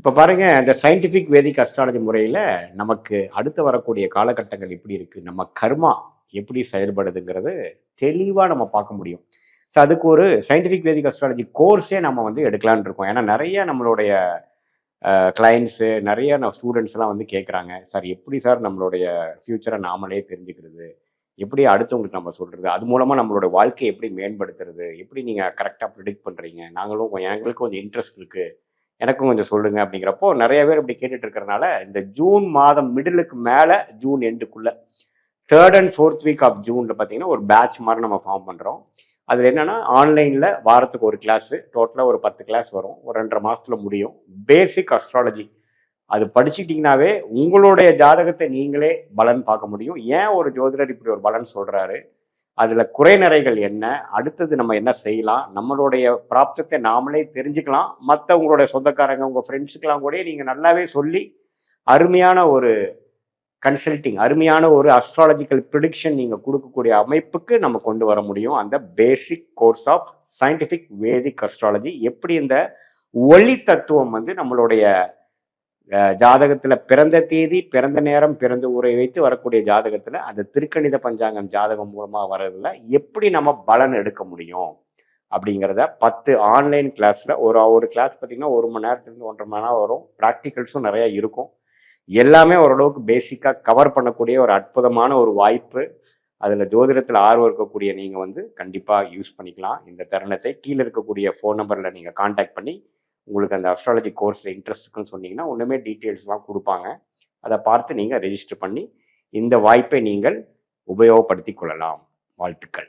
இப்போ பாருங்க, இந்த சயின்டிஃபிக் வேதிக் அஸ்ட்ராலஜி முறையில் நமக்கு அடுத்து வரக்கூடிய காலகட்டங்கள் எப்படி இருக்கு, நம்ம கர்மா எப்படி செயல்படுதுங்கிறது தெளிவாக நம்ம பார்க்க முடியும். ஸோ அதுக்கு ஒரு சயின்டிஃபிக் வேதிக் அஸ்ட்ராலஜி கோர்ஸே நம்ம வந்து எடுக்கலான்னு இருக்கோம். ஏன்னா நிறைய நம்மளுடைய கிளைண்ட்ஸு நிறைய ஸ்டூடெண்ட்ஸ்லாம் வந்து கேட்குறாங்க, சார் எப்படி சார் நம்மளுடைய ஃப்யூச்சரை நாமளே தெரிஞ்சுக்கிறது, எப்படி அடுத்தவங்களுக்கு நம்ம சொல்கிறது, அது மூலமாக நம்மளோட வாழ்க்கையை எப்படி மேம்படுத்துறது, எப்படி நீங்கள் கரெக்டாக ப்ரிடிக்ட் பண்ணுறீங்க, எங்களுக்கும் கொஞ்சம் இன்ட்ரெஸ்ட் இருக்குது, எனக்கும் கொஞ்சம் சொல்லுங்க அப்படிங்கிறப்போ நிறைய பேர் இப்படி கேட்டுட்டு இருக்கிறனால இந்த ஜூன் மாதம் மிடிலுக்கு மேலே ஜூன் எண்டுக்குள்ள 3rd and 4th week of ஜூனில் பார்த்தீங்கன்னா ஒரு பேட்ச் மாதிரி நம்ம ஃபார்ம் பண்ணுறோம். அதில் என்னென்னா ஆன்லைனில் வாரத்துக்கு ஒரு கிளாஸு, டோட்டலாக ஒரு 10 கிளாஸ் வரும், ஒரு 2.5 மாதத்தில் முடியும். பேசிக் அஸ்ட்ராலஜி அது படிச்சுட்டிங்கனாவே உங்களுடைய ஜாதகத்தை நீங்களே பலன் பார்க்க முடியும். ஏன் ஒரு ஜோதிடர் இப்படி ஒரு பலன் சொல்கிறாரு, அதில் குறைநிறைகள் என்ன, அடுத்தது நம்ம என்ன செய்யலாம், நம்மளுடைய பிராப்தத்தை நாமளே தெரிஞ்சுக்கலாம். மற்ற உங்களுடைய சொந்தக்காரங்க, உங்கள் ஃப்ரெண்ட்ஸுக்கெல்லாம் கூட நீங்கள் நல்லாவே சொல்லி அருமையான ஒரு கன்சல்டிங், அருமையான ஒரு அஸ்ட்ராலஜிக்கல் ப்ரிடிக்ஷன் நீங்கள் கொடுக்கக்கூடிய அமைப்புக்கு நம்ம கொண்டு வர முடியும். அந்த basic course of scientific Vedic astrology. எப்படி இந்த ஒளி தத்துவம் வந்து நம்மளுடைய ஜாதகத்துல பிறந்த தேதி, பிறந்த நேரம், பிறந்த ஊரை வைத்து வரக்கூடிய ஜாதகத்துல அந்த திருக்கணித பஞ்சாங்கம் ஜாதகம் மூலமா வர்றதுல எப்படி நம்ம பலன் எடுக்க முடியும் அப்படிங்கிறத 10 ஆன்லைன் கிளாஸ்ல ஒரு கிளாஸ் பார்த்தீங்கன்னா 1 மணி நேரத்துலேருந்து 1.5 மணி நேரம் வரும். ப்ராக்டிகல்ஸும் நிறைய இருக்கும். எல்லாமே ஓரளவுக்கு பேசிக்காக கவர் பண்ணக்கூடிய ஒரு அற்புதமான ஒரு வாய்ப்பு. அதில் ஜோதிடத்தில் ஆர்வம் இருக்கக்கூடிய நீங்கள் வந்து கண்டிப்பாக யூஸ் பண்ணிக்கலாம் இந்த தருணத்தை. கீழே இருக்கக்கூடிய ஃபோன் நம்பரில் நீங்கள் காண்டாக்ட் பண்ணி உங்களுக்கு அந்த அஸ்ட்ராலஜி கோர்ஸில் இன்ட்ரெஸ்ட் இருக்குன்னு சொன்னீங்கன்னா ஒன்றுமே டீட்டெயில்ஸ்லாம் கொடுப்பாங்க. அதை பார்த்து நீங்கள் ரெஜிஸ்டர் பண்ணி இந்த வாய்ப்பை நீங்கள் உபயோகப்படுத்தி கொள்ளலாம். வாழ்த்துக்கள்.